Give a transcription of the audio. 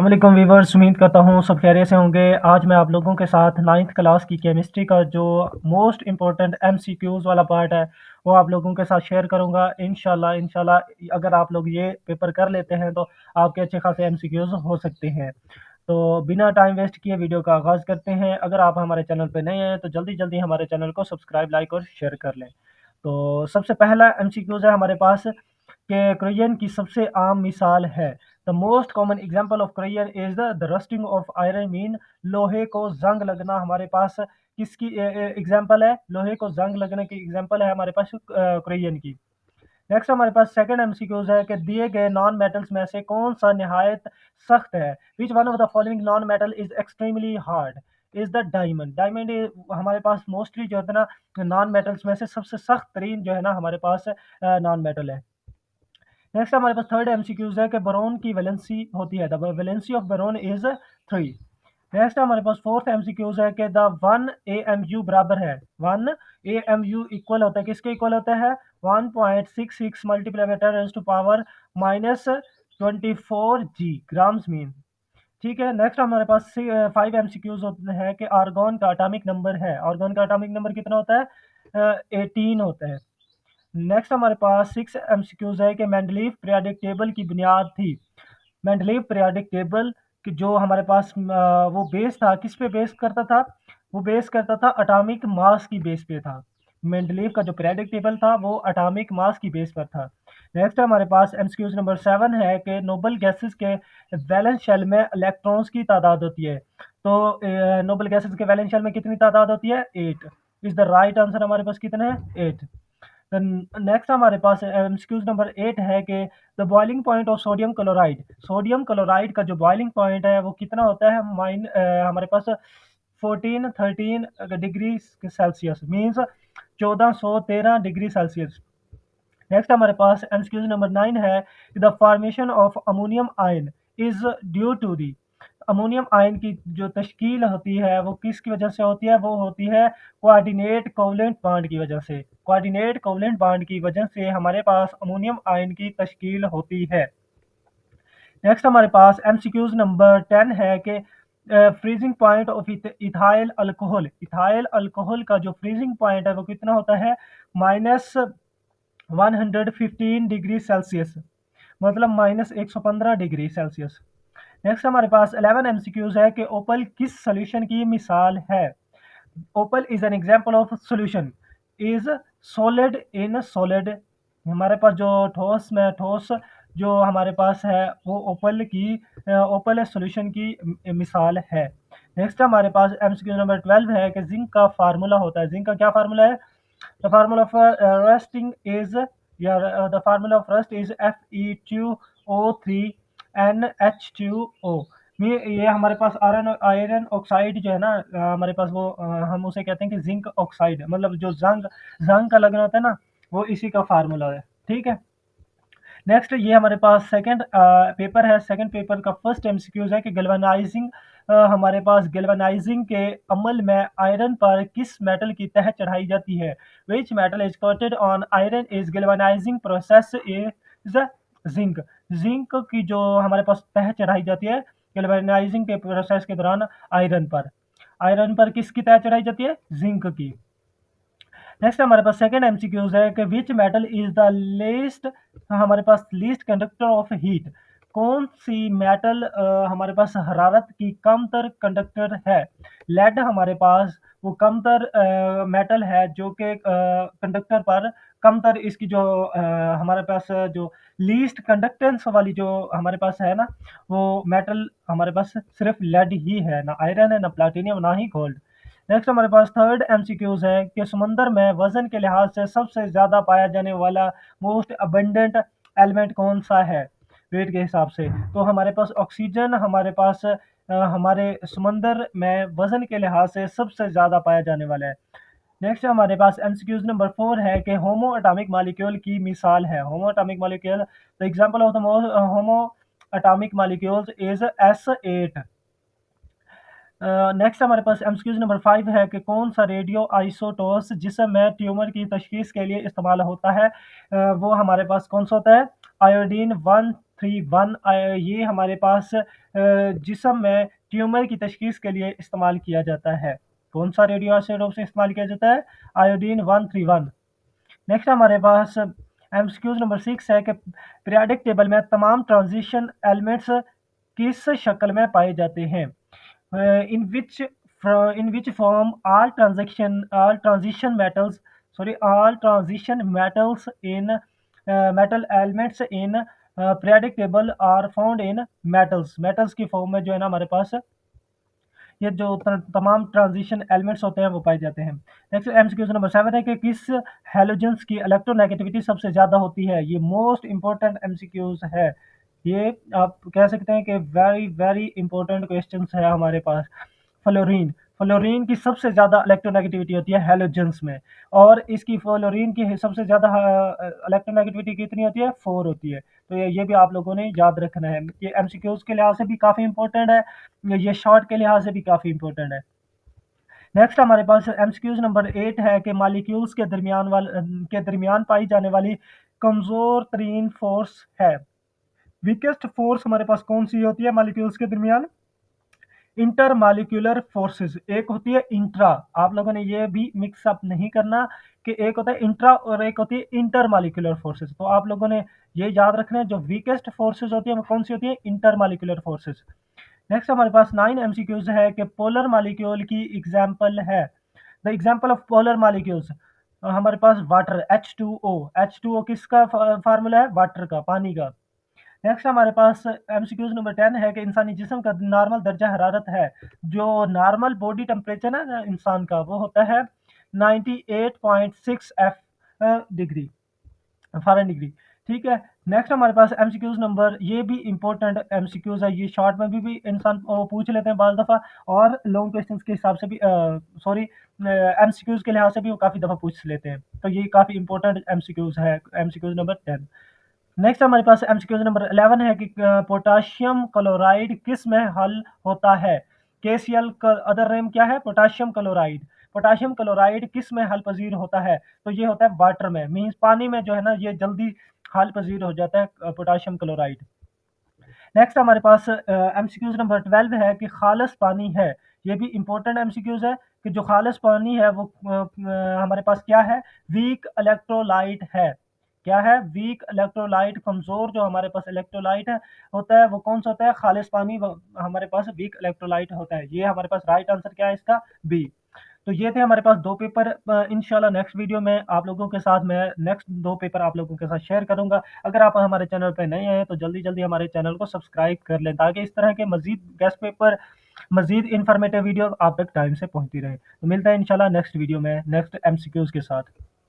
वालेकुम वीवर्स, उम्मीद करता हूँ सब खैरियत से होंगे। आज मैं आप लोगों के साथ 9th क्लास की केमिस्ट्री का जो मोस्ट इम्पोर्टेंट एमसीक्यूज़ वाला पार्ट है, वो आप लोगों के साथ शेयर करूँगा। इंशाल्लाह इंशाल्लाह अगर आप लोग ये पेपर कर लेते हैं तो आपके अच्छे खासे एमसीक्यूज़ हो सकते हैं। तो बिना टाइम वेस्ट किए वीडियो का आगाज़ करते हैं। अगर आप हमारे चैनल पे नए हैं तो जल्दी-जल्दी हमारे चैनल को सब्सक्राइब, लाइक और शेयर कर लें। तो सबसे पहला एमसीक्यूज़ है हमारे पास कि क्रेयन की सबसे आम मिसाल है। The most common example of crayon is the rusting of iron mean लोहे को जंग लगना। हमारे पास किसकी एग्जाम्पल है? लोहे को जंग लगने की एग्जाम्पल है हमारे पास क्रेयन की। नेक्स्ट हमारे पास सेकंड एमसीक्यूज है कि दिए गए नॉन मेटल्स में से कौन सा निहायत सख्त है? Which one of the following non metal is extremely hard? Is the diamond. Diamond हमारे पास मोस्टली जो है ना नॉन मेटल्स में से सबसे सख्त तरीन जो है ना हमारे पास नॉन मेटल है। नेक्स्ट हमारे पास थर्ड एमसीक्यूज है कि बोरोन की वैलेंसी होती है, the valency of boron is 3। Next हमारे पास फोर्थ एमसीक्यूज है कि द 1 AMU बराबर है, 1 AMU इक्वल होता है, किसके इक्वल होता है? 1.66 multiply by 10⁻⁻⁻24 g grams mean. ठीक है। नेक्स्ट हमारे पास 5 एमसीक्यूज होते हैं कि आर्गन का एटॉमिक नंबर है। आर्गन का एटॉमिक नंबर कितना होता है? 18 होता है। नेक्स्ट हमारे पास 6 एमसीक्यूज है कि मेंडलीव पीरियोडिक टेबल की बुनियाद थी। मेंडलीव पीरियोडिक टेबल की जो हमारे पास वो बेस था, किस पे बेस करता था? वो बेस करता था एटॉमिक मास की बेस पे था। मेंडलीव का जो पीरियोडिक टेबल था वो एटॉमिक मास की बेस पर था। नेक्स्ट हमारे पास एमसीक्यूज नंबर 7 है कि नोबल गैसेस के वैलेंस शेल में इलेक्ट्रॉन्स की तादाद होती है। तो नोबल गैसेस के वैलेंस शेल में कितनी तादाद होती है? 8। इज द राइट आंसर हमारे पास कितना है? 8। नेक्स्ट हमारे पास एमसीक्यूज नंबर 8 है कि the boiling point of sodium chloride. Sodium chloride का जो बॉइलिंग पॉइंट है वो कितना होता है? हमारे पास 13 degree Celsius means 1413 degree Celsius. Next हमारे पास एमसीक्यूज नंबर 9 है, the formation of ammonium ion is due to the. Ammonium ion की जो तश्कील होती है वो किसकी वजह से होती है? वो होती है कोऑर्डिनेट कोवलेंट बॉन्ड की वजह से। कोऑर्डिनेट कोवलेंट बॉन्ड की वजह से हमारे पास अमोनियम आयन की तश्कील होती है। नेक्स्ट हमारे पास एमसीक्यूज नंबर 10 है कि freezing point of ethyl alcohol. Ethyl alcohol का जो फ्रीजिंग पॉइंट है वो कितना होता है? -115 डिग्री सेल्सियस, मतलब -115 डिग्री सेल्सियस। नेक्स्ट हमारे पास 11 एमसीक्यूज है कि ओपल किस सोल्यूशन की मिसाल है? Opal is an example of solution is solid in solid. हमारे पास जो ठोस में ठोस जो हमारे पास है वो ओपल सॉल्यूशन की मिसाल है। नेक्स्ट हमारे पास एमसीक्यू नंबर 12 है कि जिंक का फार्मूला होता है। जिंक का क्या फार्मूला है? The formula of rusting is या the formula of rust is Fe2O3 NH2O। ये हमारे पास आयरन आयरन ऑक्साइड जो है ना हमारे पास वो हम उसे कहते हैं कि जिंक ऑक्साइड, मतलब जो जंग जंग का लगना होता है ना, वो इसी का फार्मूला है। ठीक है। नेक्स्ट ये हमारे पास सेकंड पेपर है। सेकंड पेपर का फर्स्ट एमसीक्यूज है कि गैल्वेनाइजिंग हमारे पास गैल्वेनाइजिंग के अमल में आयरन पर किस मेटल की तह चढ़ाई जाती है? Which metal is coated on iron is galvanising process is zinc. Zinc की जो हमारे पास तह चढ़ाई जाती है गैल्वेनाइजिंग के प्रोसेस के दौरान आयरन पर किसकी तह चढ़ाई जाती है? जिंक की। नेक्स्ट हमारे पास सेकंड एमसीक्यूज है कि which metal is the least हमारे पास लीस्ट कंडक्टर ऑफ हीट। कौन सी मेटल हमारे पास हरारत की कमतर कंडक्टर है? लेड हमारे पास वो कमतर मेटल है जो कि कंडक्टर पर कमतर इसकी जो हमारे पास जो लीस्ट कंडक्टेंस वाली जो हमारे पास है ना वो मेटल हमारे पास सिर्फ लेड ही है, ना आयरन है, ना प्लाटिनियम, ना ही गोल्ड। नेक्स्ट हमारे पास थर्ड एमसीक्यूज है कि समुंदर में वजन के लिहाज से सबसे ज्यादा पाया जाने वाला मोस्ट अबंडेंट एलिमेंट कौन सा है वेट के हिसाब से? तो हमारे पास ऑक्सीजन हमारे पास हमारे समुंदर में वजन के लिहाज से सबसे ज्यादा पाया जाने वाला है। नेक्स्ट हमारे पास एमसीक्यूज नंबर 4 है कि होमो एटॉमिक मॉलिक्यूल की मिसाल है। होमो atomic molecule the example of the homo atomic molecules is S8। Next हमारे पास एमसीक्यूज नंबर 5 है कि कौन सा रेडियो आइसोटोस जिसम में ट्यूमर की तशखीस के लिए इस्तेमाल होता है? वो हमारे पास कौन सा होता है? आयोडीन 131 ये हमारे पास जिस्म में ट्यूमर की तशख़ीस के लिए इस्तेमाल किया जाता है। कौन सा रेडियो आइसोटोप से इस्तेमाल किया जाता है? आयोडीन 131। नेक्स्ट हमारे पास एमसीक्यूज़ नंबर 6 है कि पीरियोडिक टेबल में तमाम ट्रांजिशन एलिमेंट्स किस शक्ल में पाए जाते हैं? इन विच in which form all transition metals in metal elements in periodic table are found in metals की फॉर्म में जो है ना हमारे पास ये जो तमाम ट्रांजिशन एलिमेंट्स होते हैं वो पाए जाते हैं। नेक्स्ट एमसीक्यू नंबर 7 है कि किस हैलोजेंस की इलेक्ट्रोनेगेटिविटी सबसे ज़्यादा होती है? ये मोस्ट इंपॉर्टेंट एमसीक्यूज है। ये आप कह सकते हैं कि वेरी वेरी इंपॉर्टेंट क्वेश्चंस है हमारे पास। फ्लोरीन फ्लोरीन की सबसे ज़्यादा इलेक्ट्रोनेगेटिविटी होती है हैलोजेंस में, और इसकी फ्लोरीन की सबसे ज़्यादा इलेक्ट्रोनेगेटिविटी कितनी होती है? 4 होती है। तो ये भी आप लोगों ने याद रखना है। ये एमसीक्यूज के लिहाज से भी काफ़ी इंपॉर्टेंट है, ये शॉर्ट के लिहाज से भी काफ़ी इंपॉर्टेंट है। नेक्स्ट हमारे पास एमसीक्यूज नंबर 8 है कि मॉलिक्यूल्स के दरमियान पाई जाने वाली कमज़ोर तरीन फोर्स है। वीकेस्ट फोर्स हमारे पास कौन सी होती है मॉलिक्यूल्स के दरमियान? Inter molecular forces. एक होती है इंट्रा, आप लोगों ने ये भी मिक्स अप नहीं करना कि एक होता है इंट्रा और एक होती है इंटर मॉलिक्यूलर फोर्सेस। तो आप लोगों ने ये याद रखना है, जो वीकेस्ट फोर्सेस होती है वो कौन सी होती है? Inter molecular forces. नेक्स्ट हमारे पास 9 एमसीक्यूज है कि पोलर मॉलिक्यूल की एग्जांपल है। The example of polar molecules हमारे पास वाटर H2O। H2O किसका फार्मूला है? वाटर का, पानी का। नेक्स्ट हमारे पास एमसीक्यूज नंबर 10 है कि इंसानी जिस्म का नॉर्मल दर्जा हरारत है। जो नॉर्मल बॉडी टेम्परेचर है ना इंसान का, वो होता है 98.6 एफ डिग्री फ़ारेनहाइट डिग्री। ठीक है। नेक्स्ट हमारे पास एमसीक्यूज नंबर, ये भी इंपॉर्टेंट एमसीक्यूज है, ये शॉर्ट में भी इंसान पूछ लेते हैं बाज़ दफ़ा, और लॉन्ग क्वेश्चंस के हिसाब से भी सॉरी एमसीक्यूज के लिहाज से भी वो काफ़ी दफ़ा पूछ लेते हैं। तो ये काफ़ी इंपॉर्टेंट एमसीक्यूज है, एमसीक्यूज नंबर 10। नेक्स्ट हमारे पास एमसीक्यूज नंबर 11 है कि पोटाशियम क्लोराइड किस में हल होता है? केसीएल का अदर नेम क्या है? Potassium chloride. पोटाशियम क्लोराइड किस में हल पजीर होता है? तो ये होता है वाटर में, मीन्स पानी में जो है ना ये जल्दी हल पजीर हो जाता है पोटाशियम क्लोराइड। नेक्स्ट हमारे पास एमसीक्यूज नंबर 12 है कि खालिस पानी है। ये भी इंपॉर्टेंट एमसीक्यूज है कि जो खालिस पानी है वो हमारे पास क्या है? वीक इलेक्ट्रोलाइट है। क्या है? Weak electrolyte. कमजोर जो हमारे पास इलेक्ट्रोलाइट है होता है वो कौन सा होता है? खालिस पानी हमारे पास वीक इलेक्ट्रोलाइट होता है। ये हमारे पास राइट आंसर क्या है इसका? बी। तो ये थे हमारे पास दो पेपर। इंशाल्लाह नेक्स्ट वीडियो में आप लोगों के साथ मैं नेक्स्ट दो पेपर आप लोगों के साथ शेयर करूंगा। अगर आप हमारे चैनल पर नए हैं तो जल्दी जल्दी हमारे चैनल को सब्सक्राइब कर लें, ताकि इस तरह के मजीद गेस्ट पेपर, मजीद इंफॉर्मेटिव वीडियो आप तक टाइम से पहुंचती रहे। तो मिलता है इंशाल्लाह नेक्स्ट वीडियो में नेक्स्ट एमसीक्यूज के साथ।